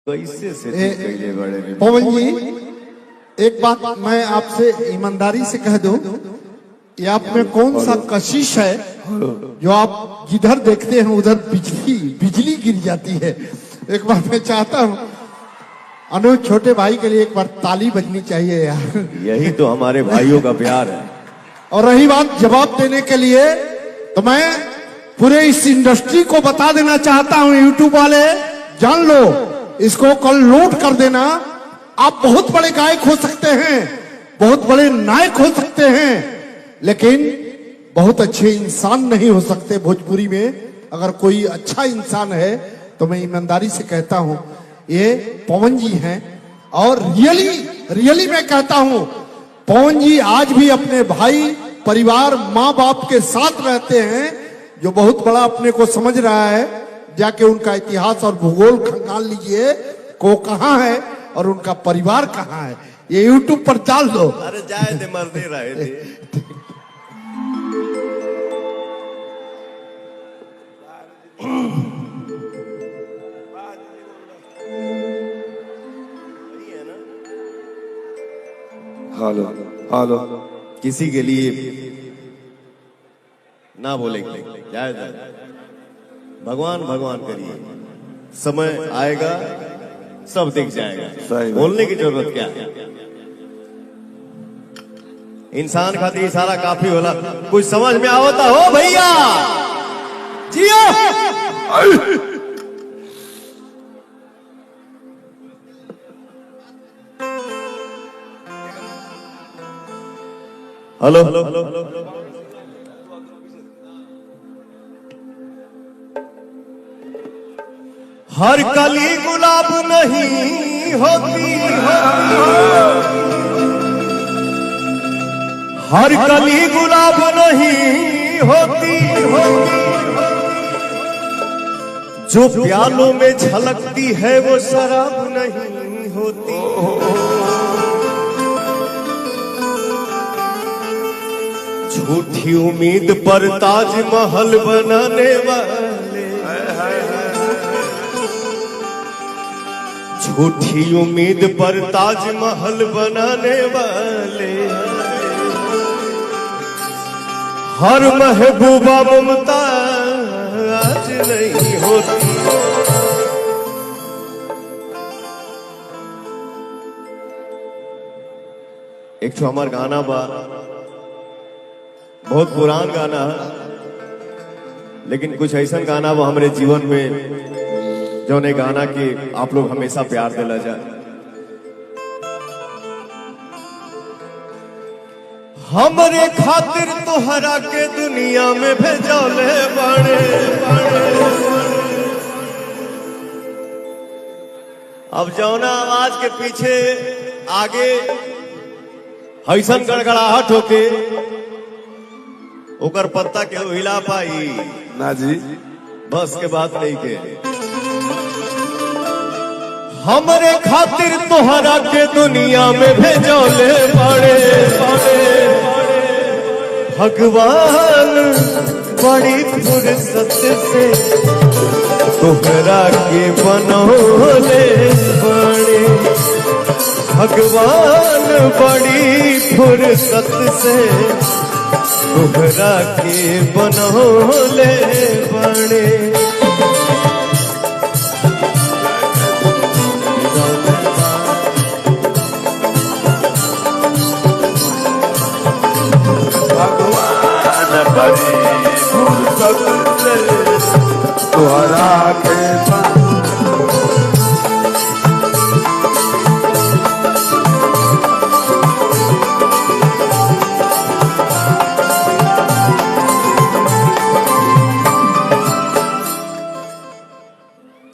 कैसे से कैले बड़े पवन जी, एक बात मैं आपसे ईमानदारी से कह दूं, ये आप में कौन सा कशिश है जो आप जिधर देखते हैं उधर बिजली गिर जाती है। एक बार मैं चाहता हूं अनुज छोटे भाई के लिए एक बार ताली बजनी चाहिए यार। यही तो हमारे भाइयों का प्यार है। और रही बात जवाब देने के लिए, तो मैं पूरे इस इंडस्ट्री को बता देना चाहता हूं, यूट्यूब वाले जान लो, इसको कल लोड कर देना। आप बहुत बड़े गायक हो सकते हैं, बहुत बड़े नायक हो सकते हैं, लेकिन बहुत अच्छे इंसान नहीं हो सकते भोजपुरी में। अगर कोई अच्छा इंसान है तो मैं ईमानदारी से कहता हूं ये पवन जी हैं। और रियली मैं कहता हूं पवन जी आज भी अपने भाई, परिवार, माँ बाप के साथ रहते हैं, जो बहुत बड़ा अपने को समझ रहा है। जाके उनका इतिहास और भूगोल खंगाल लीजिए को कहाँ है और उनका परिवार कहाँ है, ये यूट्यूब पर डाल दो। अरे जाए दे, मर दे रहे थे। हेलो हेलो, किसी के लिए ना बोलेंगे, जाए जाए, भगवान भगवान करिए, समय आएगा सब दिख जाएगा, बोलने की जरूरत क्या है। इंसान खातिर इशारा काफी होला, कुछ समझ में आवता हो भैया जियो। हेलो हर कली गुलाब नहीं होती, हर कली गुलाब नहीं होती, जो प्यालों में झलकती है वो शराब नहीं होती। झूठी उम्मीद पर ताजमहल बनाने वाले, झूठी उम्मीद पर ताजमहल बनाने वाले, हर महबूबा मुमताज नहीं होती। एक तो हमार गाना बा, बहुत पुरान गाना, लेकिन कुछ ऐसा गाना वो हमारे जीवन में जो ने गाना के आप लोग हमेशा प्यार दिला जाए। हमरे खातिर तोहरा के दुनिया में भेजले बड़े अब जौना आवाज के पीछे आगे हैसन गड़गड़ाहट होके ओकर पत्ता के हिला पाई ना जी, बस के बात नहीं के। हमरे खातिर तोहरा के दुनिया में भेजले बड़े भगवान, बड़ी फुर्सत से तोहरा के बनौले बड़े भगवान, बड़ी फुर्सत से तोहरा के बनौले बड़े। भगवान बड़ी फुर्सत से तोहरा के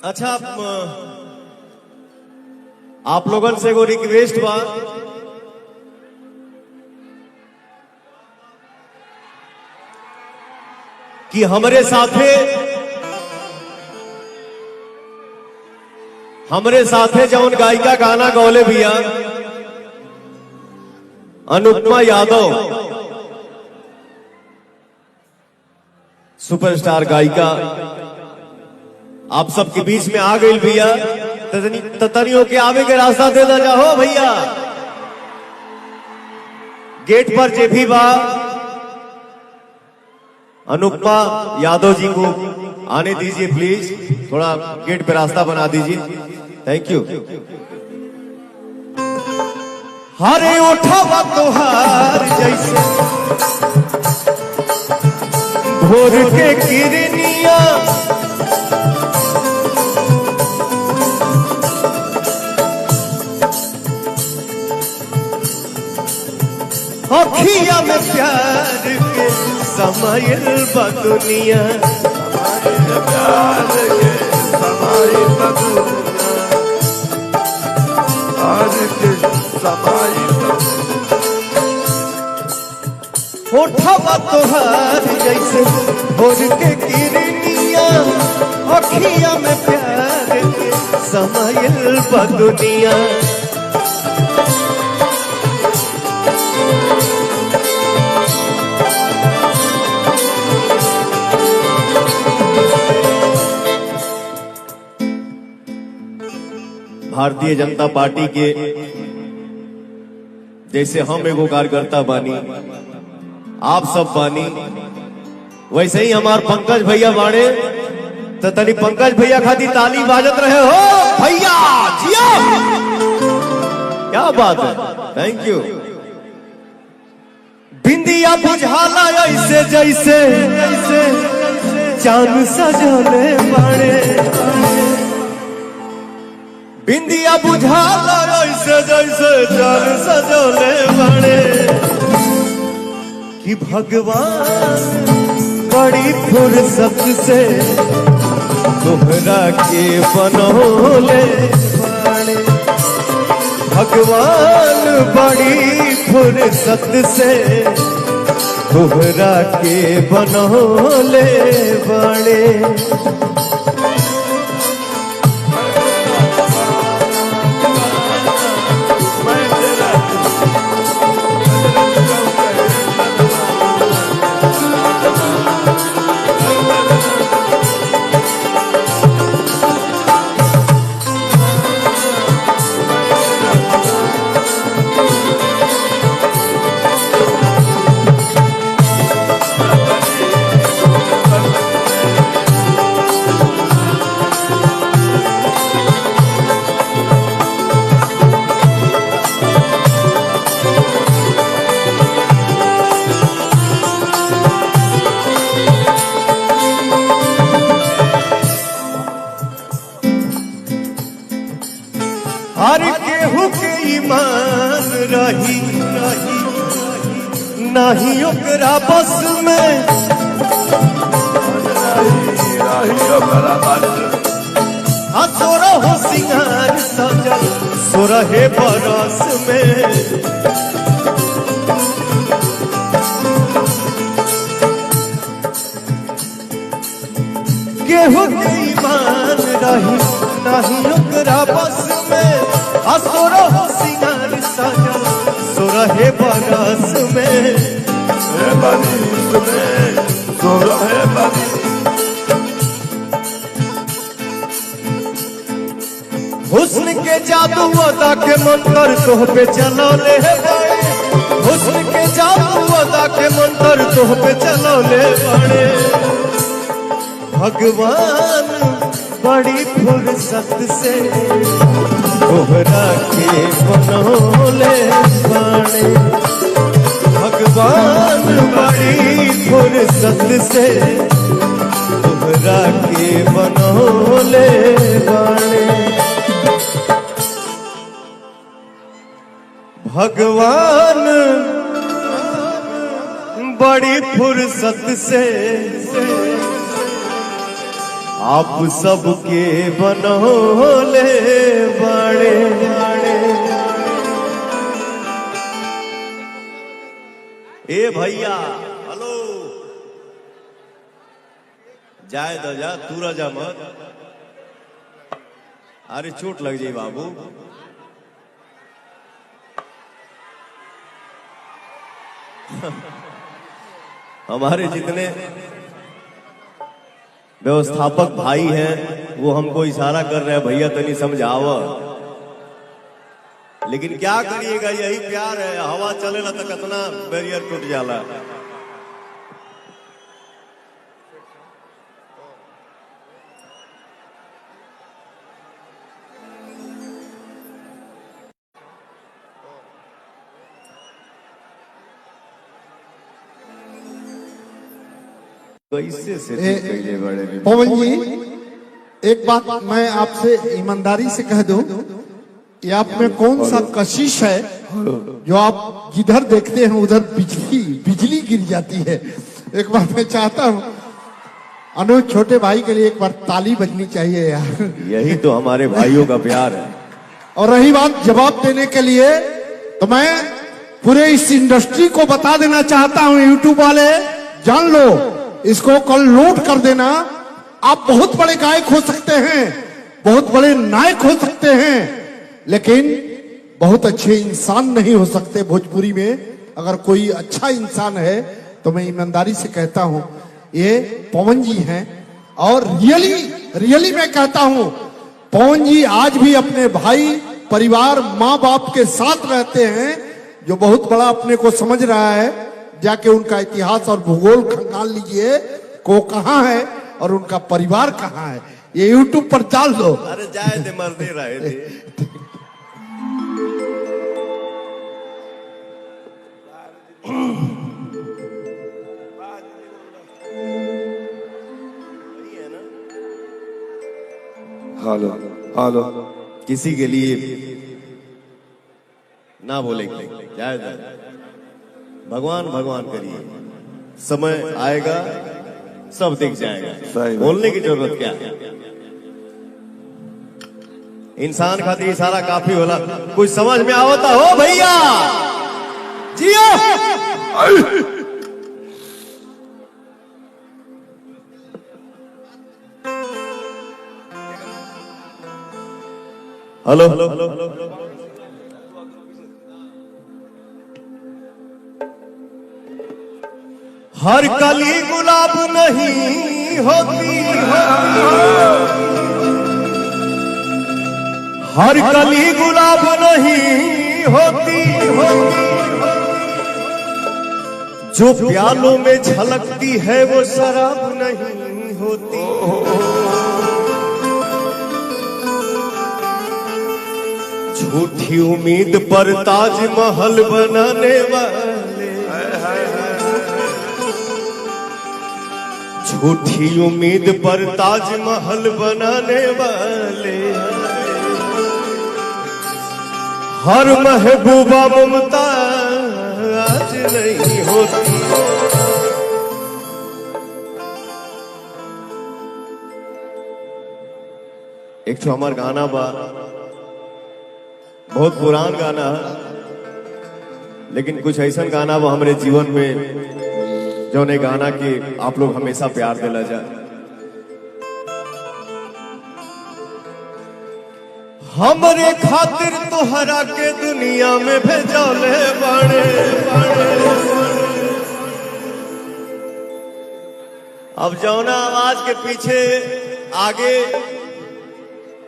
अच्छा, आप लोगन से एगो रिक्वेस्ट बा, कि हमरे साथे जौन गायिका गाना गौले भैया अनुपमा यादव, सुपरस्टार गायिका, आप सबके बीच में आ गई भैया। ततनियों के आवे के रास्ता दे दा जाओ भैया। गेट पर जे भी बा अनुपमा यादव जी को आने दीजिए प्लीज, थोड़ा गेट पे रास्ता बना दीजिए। Thank you. हरे उठावा तोहार जैसे भोर के किरनिया, अखिया में प्यार के समायल बा दुनिया, प्यार के समाई बदुनिया, प्यार के समाई उठावा तोहार जैसे भोर के किरनिया, अखिया में प्यार के समायल बा दुनिया। भारतीय जनता पार्टी के जैसे हम एगो कार्यकर्ता बानी, आप सब बानी, वैसे ही हमार पंकज भैया बाड़े। तो तनी पंकज भैया खाती ताली बाजत रहे हो भैया, जिया क्या बात है, थैंक यू। बिंदिया बुझाला ऐसे जैसे चांद सजले बाड़े, बिंदिया बुझाला ऐसे जैसे चांद सजले बाड़े, कि भगवान बड़ी फुर्सत से तोहरा के बनौले बाड़े, भगवान बड़ी फुर्सत से तोहरा के बनौले बाड़े। हर केहू के ईमान रही नहीं ओकरा बस में, तोरा हो सिंगार सजल सोरहे बरस में, केहू के ईमान रही नहीं ओकरा बस में, असोरा हो सिंगार सजल सोरहे बरस में, हुस्न के जादू अदा के मंत्र तोह पे चलौले बाड़े, हुस्न के जादू अदा के मंत्र तोह पे चलौले बाड़े, भगवान बड़ी फुर्सत से तोहरा के बनौले बाड़े, भगवान बड़ी फुर्सत से तोहरा के बनौले बाड़े, भगवान बड़ी फुर्सत से आप सबके बनौले बाड़े। ए भैया हेलो, जाए तो जा, तूरा जा मत, अरे चोट लग जाए बाबू। हमारे जितने व्यवस्थापक भाई हैं, वो हमको इशारा कर रहे हैं भैया तनी समझाव, लेकिन क्या करिएगा, यही प्यार है। हवा चलेला तो कितना बैरियर टूट जाला। कैसे से पहले बड़े पवन जी, एक बात मैं आपसे ईमानदारी से कह दूं, ये आप में कौन सा कशिश है जो आप जिधर देखते हैं उधर बिजली गिर जाती है। एक बार मैं चाहता हूं अनुज छोटे भाई के लिए एक बार ताली बजनी चाहिए यार। यही तो हमारे भाइयों का प्यार है। और रही बात जवाब देने के लिए, तो मैं पूरे इस इंडस्ट्री को बता देना चाहता हूं, यूट्यूब वाले जान लो, इसको कल लोड कर देना। आप बहुत बड़े गायक हो सकते हैं, बहुत बड़े नायक हो सकते हैं, लेकिन बहुत अच्छे इंसान नहीं हो सकते भोजपुरी में। अगर कोई अच्छा इंसान है तो मैं ईमानदारी से कहता हूं ये पवन जी हैं। और रियली मैं कहता हूं पवन जी आज भी अपने भाई, परिवार, माँ बाप के साथ रहते हैं, जो बहुत बड़ा अपने को समझ रहा है। जाके उनका इतिहास और भूगोल खंगाल लीजिए को कहाँ है और उनका परिवार कहाँ है, ये यूट्यूब पर डाल दो। अरे जाए दे, मर दे रहे थे। हेलो हेलो, किसी के लिए ना बोलेंगे, जाए जाए, भगवान भगवान करिए, समय आएगा सब दिख जाएगा। सही बात। बोलने की जरूरत क्या है, इंसान खातिर इशारा काफी होला। कुछ समझ में आवता हो भैया जियो। हेलो, हर कली गुलाब नहीं होती, हर कली गुलाब नहीं होती, जो प्यालों में झलकती है वो शराब नहीं होती। झूठी उम्मीद पर ताजमहल बनाने वाले, झूठी उम्मीद पर ताजमहल बनाने वाले, हर महबूबा मुमताज नहीं होती। एक तो हमार गाना बा, बहुत पुरान गाना, लेकिन कुछ ऐसा गाना बा हमारे जीवन में जो ने गाना के आप लोग हमेशा प्यार दिला जाए। हमरे खातिर तोहरा के दुनिया में भेजले बाड़े, अब जौना आवाज के पीछे आगे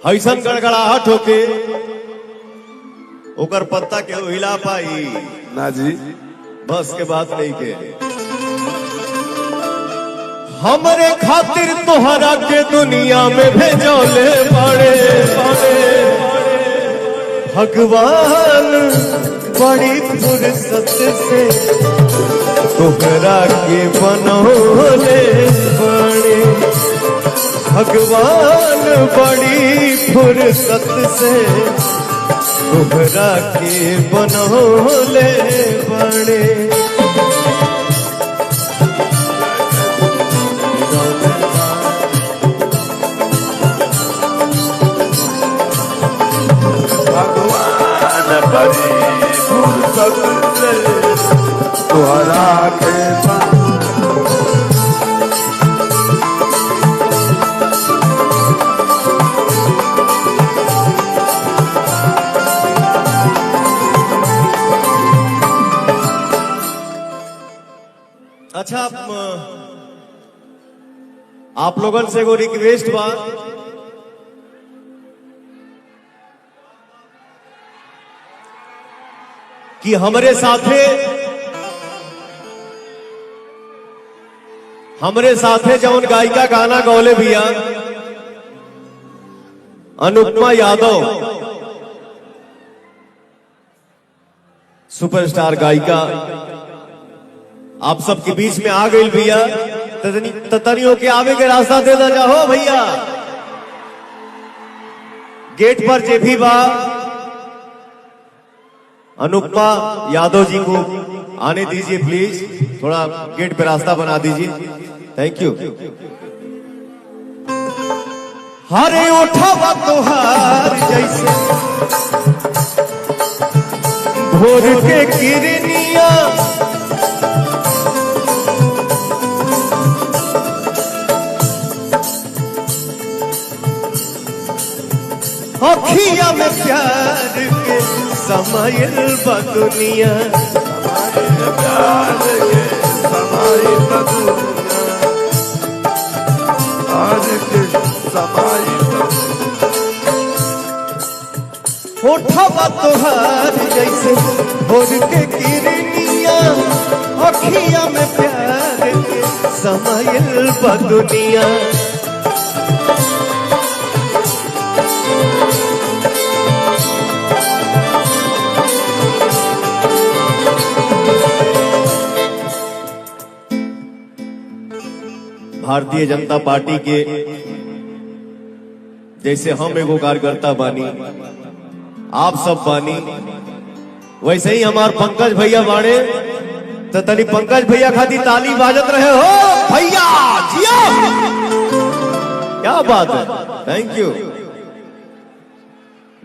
ऐसन गड़गड़ाहट होके ओकर पत्ता के हिला पाई ना जी, बस के बात नहीं के। हमरे खातिर तोहरा के दुनिया में भेजले बड़े भगवान, बड़ी फुर्सत से तोहरा के बनौले बड़े भगवान, बड़ी फुर्सत से तोहरा के बनौले बड़े। भगवान बड़ी फुर्सत से तोहरा के अच्छा, आप लोगन से एगो रिक्वेस्ट बा, कि हमरे साथे जौन गायिका गाना गौले भैया अनुपमा यादव, सुपरस्टार गायिका, आप सबके बीच में आ गई भैया। ततनियों के आवे के रास्ता दे दा जाओ भैया। गेट पर जे भी बा अनुपमा यादव जी को आने दीजिए प्लीज, थोड़ा गेट पे रास्ता बना दीजिए। Thank you. हरे उठावा तोहार जैसे भोर के किरनिया, अखिया में प्यार के समायल बा दुनिया, प्यार के समाई बदुनिया, आज के समाई उठावा तोहार जैसे भोर के किरनिया, अखिया में प्यार के समायल बा दुनिया। भारतीय जनता पार्टी के जैसे हम एगो कार्यकर्ता बानी, आप सब बानी, वैसे ही हमार पंकज भैया बाणे। तो तनी पंकज भैया खाती ताली बाजत रहे हो भैया, जिया, क्या बात है, थैंक यू।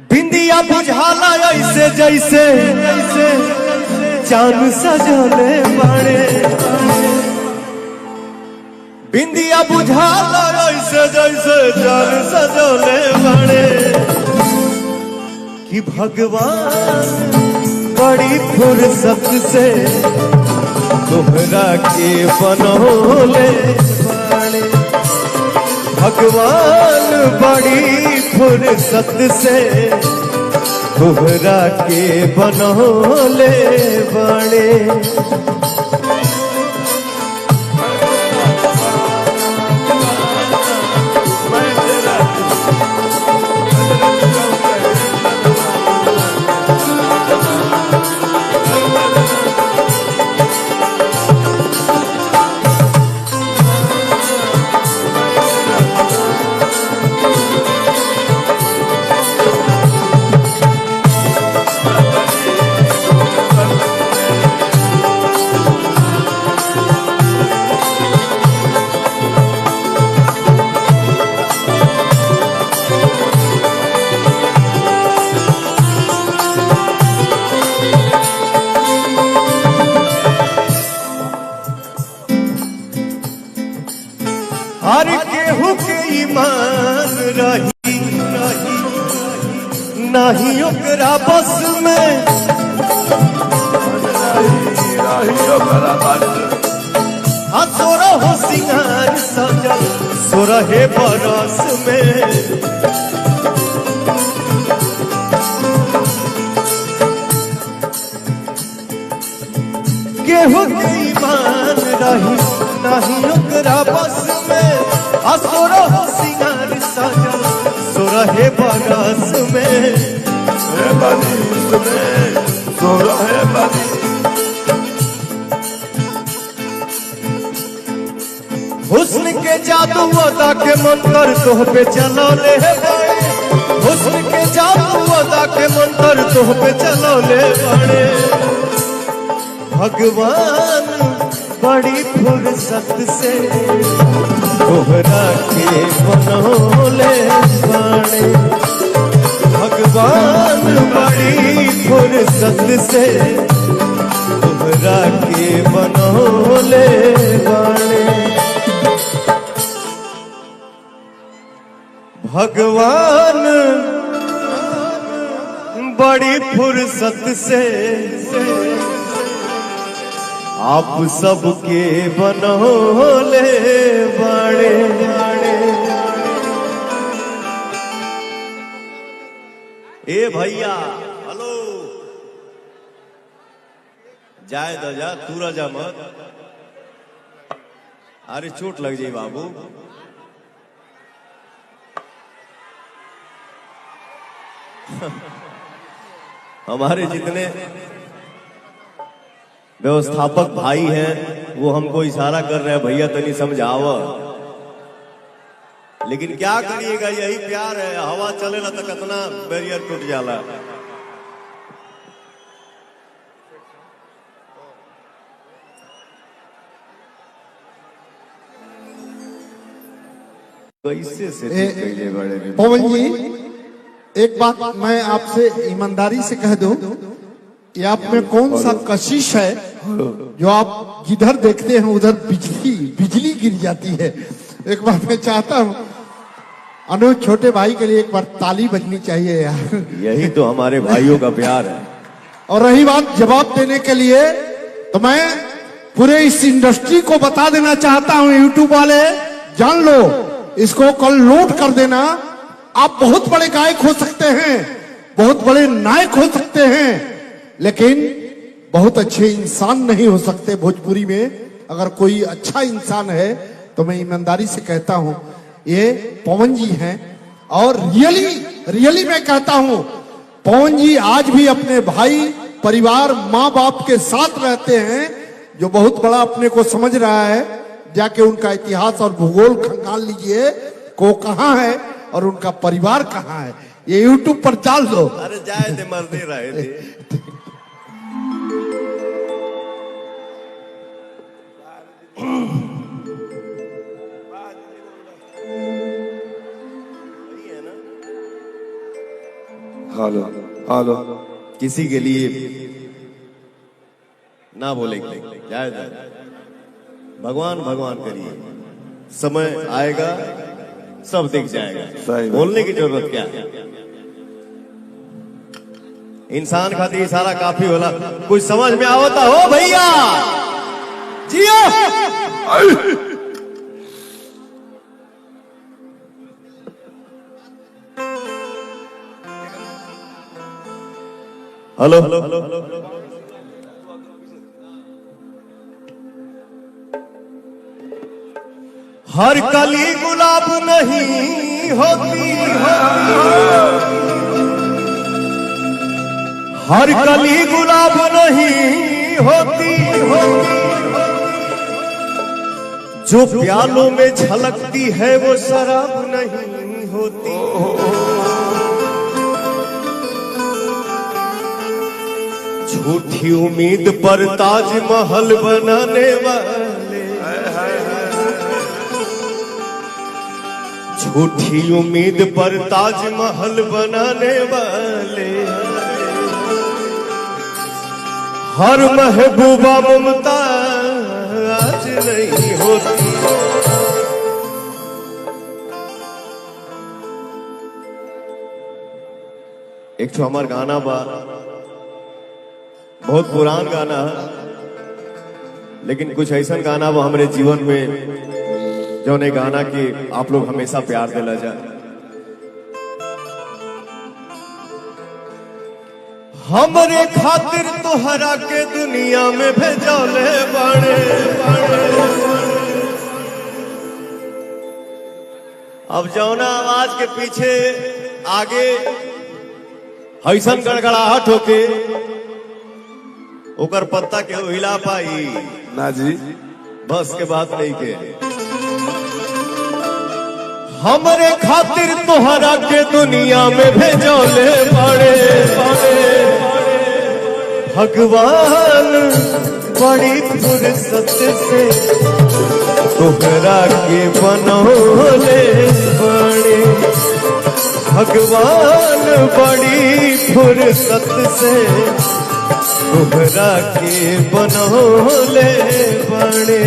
बिंदिया बुझाला ऐसे जैसे चांद सजले बाणे, बिंदिया बुझाला ऐसे जैसे चांद सजले बाणे, कि भगवान बड़ी फुर्सत से तोहरा के बनौले बाणे, भगवान बड़ी फुर्सत से तोहरा के बनौले बाणे। हर केहू के ईमान रही नहीं ओकरा बस में, तोरा हो सिंगार सजल सोरहे बरस में, केहू के ईमान रही नहीं ओकरा बस में, असोरो सिंगार सजल सोरहे बरस में, सोरहे बरस हुस्न के जादू अदा के मंत्र तोह पे चलौले बाड़े, हुस्न के जादू अदा के मंत्र तोह पे चलौले बाड़े, भगवान बड़ी फुर्सत से तोहरा के बनौले बाड़े, भगवान बड़ी फुर्सत से तोहरा के बनौले बाड़े, भगवान बड़ी फुर्सत से आप सबके बनौले बाड़े। ए भैया हेलो जाए दो जा तू राजा मत अरे चोट लग जाए बाबू हमारे जितने व्यवस्थापक भाई हैं वो हमको इशारा कर रहे हैं भैया तनी समझाव लेकिन क्या करिएगा यही प्यार है हवा चलेला तो कितना बैरियर टूट जाला कैसे से बड़े पवन जी एक बात मैं आपसे ईमानदारी से कह दूं कि आप में कौन सा कशिश है जो आप जिधर देखते हैं उधर बिजली गिर जाती है। एक बार मैं चाहता हूं अनुज छोटे भाई के लिए एक बार ताली बजनी चाहिए यार। यही तो हमारे भाइयों का प्यार है। और रही बात जवाब देने के लिए तो मैं पूरे इस इंडस्ट्री को बता देना चाहता हूं यूट्यूब वाले जान लो इसको कल नोट कर देना। आप बहुत बड़े गायक हो सकते हैं बहुत बड़े नायक हो सकते हैं लेकिन बहुत अच्छे इंसान नहीं हो सकते भोजपुरी में। अगर कोई अच्छा इंसान है तो मैं ईमानदारी से कहता हूं ये पवन जी हैं। और रियली मैं कहता हूं पवन जी आज भी अपने भाई परिवार माँ बाप के साथ रहते हैं जो बहुत बड़ा अपने को समझ रहा है। जाके उनका इतिहास और भूगोल खंगाल लीजिए को कहाँ है और उनका परिवार कहाँ है ये यूट्यूब पर डाल दो। अरे जाए दे मर दे रहे थे। हेलो हेलो किसी के लिए ना बोलेंगे जाए जाए भगवान भगवान करिए समय आएगा सब दिख जाएगा। सही बात। बोलने की जरूरत क्या है इंसान खातिर इशारा काफी होला कुछ समझ में आवता हो भैया जियो। हेलो हर कली गुलाब नहीं होती हर कली गुलाब नहीं होती जो प्यालों में झलकती है वो शराब नहीं होती। झूठी उम्मीद पर ताजमहल बनाने वाले झूठी उम्मीद पर ताजमहल बनाने वाले हर महबूबा मुमताज नहीं होती। एक तो हमार गाना बा बहुत पुरान गाना है लेकिन कुछ ऐसा गाना वो हमारे जीवन में जो ने गाना कि आप लोग हमेशा प्यार दिला जाए। हमरे खातिर तोहरा के दुनिया में भेजौले बड़े अब जौना आवाज के पीछे आगे हैसन गड़गड़ाहट होके ओकर पत्ता के हिला पाई ना जी बस के बात नहीं के हमरे खातिर तोहरा के दुनिया में भेजौले बड़े भगवान बड़ी फुर्सत से तोहरा के बनौले बड़े भगवान बड़ी फुर्सत से तोहरा के बनौले बड़े।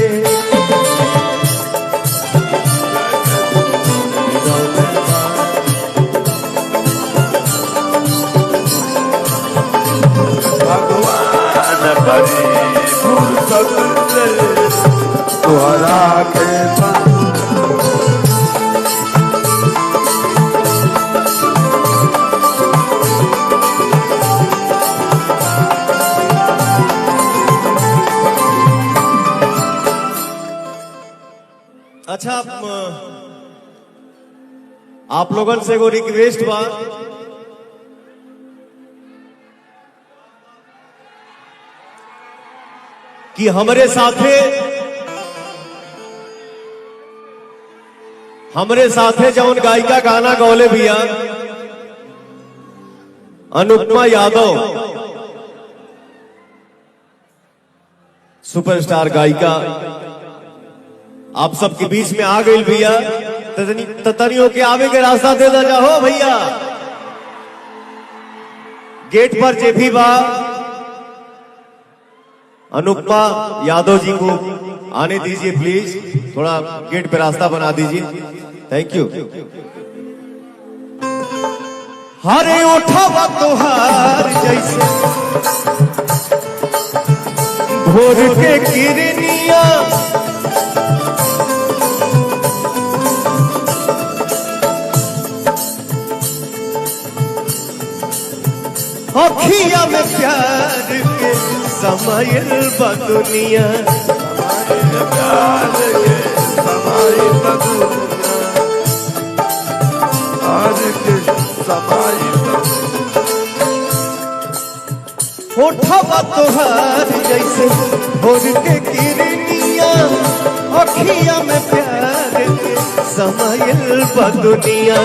भगवान बड़ी फुर्सत से तोहरा के अच्छा आप लोगन से एगो रिक्वेस्ट बा कि हमरे साथे जौन गायिका गाना गौले भैया अनुपमा यादव सुपरस्टार गायिका आप सबके बीच में आ गई भैया। ततनियों के आवे के रास्ता दे दा जाओ भैया। गेट पर जे भी बा अनुपमा यादव जी को आने दीजिए प्लीज, थोड़ा गेट पे रास्ता बना दीजिए। Thank you. हरे उठावा तोहार जैसे भोर के किरनिया, अखिया में प्यार के समायल बा दुनिया, प्यार के समाई बदुनिया, प्यार के समाई होठवा तोहार जैसे भोर के किरनिया, अखिया में प्यार के समायल बा दुनिया।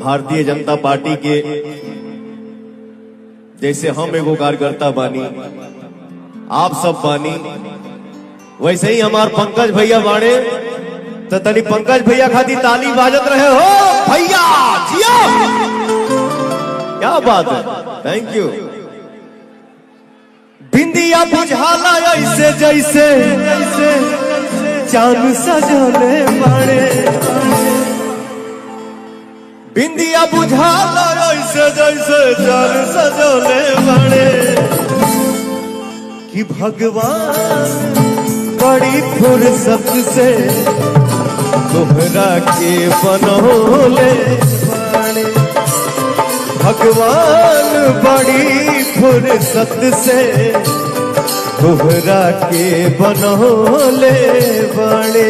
भारतीय जनता पार्टी के जैसे हम एगो कार्यकर्ता बानी, आप सब बानी, वैसे ही हमार पंकज भैया बाणे। तो तनी पंकज भैया खातिर ताली बाजत रहे हो भैया, जिया क्या बात है, थैंक यू। बिंदिया बुझाला ऐसे जैसे चांद सजले बाणे, बिंदिया बुझाला ऐसे जैसे चांद सजले बाणे, कि भगवान बड़ी फुर्सत से तोहरा के बनौले बाणे, भगवान बड़ी फुर्सत से तोहरा के बनौले बाणे।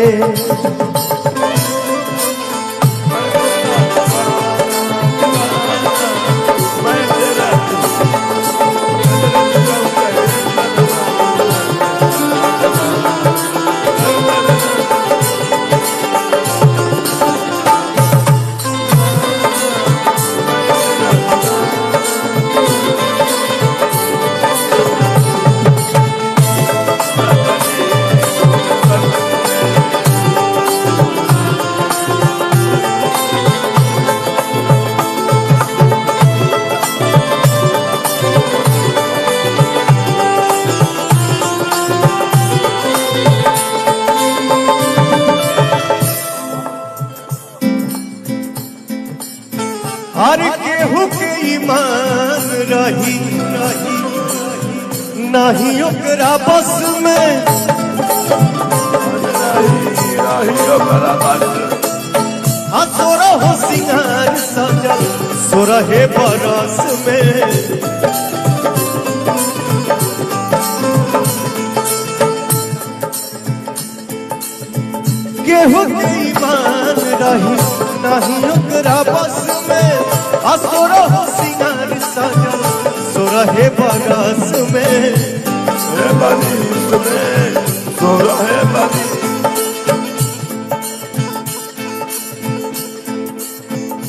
हर केहू के ईमान रही नहीं ओकरा बस में, सोरह हो सिंगार सजल सोरहे बरस में, केहू के ईमान रही नहीं ओकरा बस में, सोरह हो सिंगार सजल सोरहे बरस में,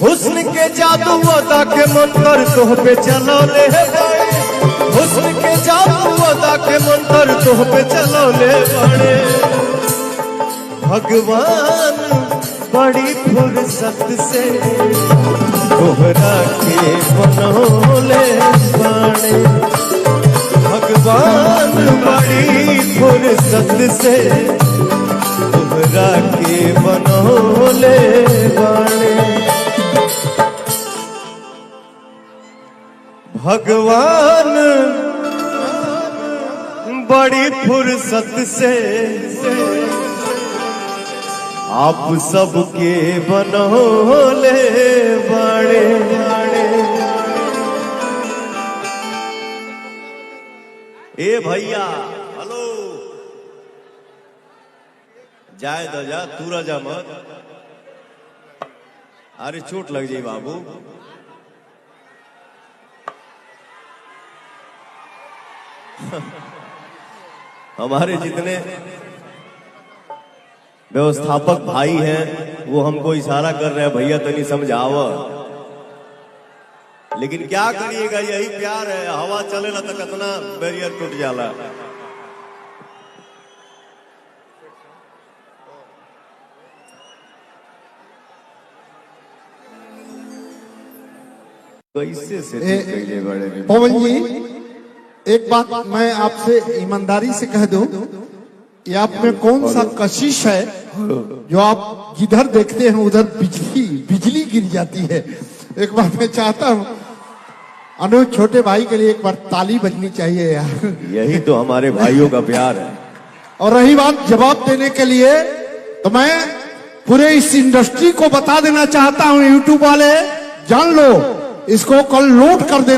हुस्न के जादू अदा के मंत्र तोह पे चलौले बाड़े, हुस्न के जादू अदा के मंत्र तोह पे चलौले बाड़े, भगवान बड़ी फुर्सत से तोहरा के बनौले बाड़े, भगवान बड़ी फुर्सत से तोहरा के बनौले बाड़े, भगवान बड़ी फुर्सत से आप सबके बनोले बाड़े ए भैया हेलो जाए तो जा तूरा जा मत अरे चोट लग जाई बाबू हमारे जितने व्यवस्थापक भाई हैं वो हमको इशारा कर रहे हैं भैया तनी समझाव लेकिन क्या करिएगा यही प्यार है हवा चले ना तो कितना बैरियर टूट जाला कैसे से बड़े पवन जी एक बात मैं आपसे ईमानदारी से कह दूं कि आप में कौन सा कशिश है जो आप जिधर देखते हैं उधर बिजली गिर जाती है। एक बार मैं चाहता हूं अनुज छोटे भाई के लिए एक बार ताली बजनी चाहिए यार। यही तो हमारे भाइयों का प्यार है। और रही बात जवाब देने के लिए तो मैं पूरे इस इंडस्ट्री को बता देना चाहता हूं यूट्यूब वाले जान लो इसको कल लोड कर देना।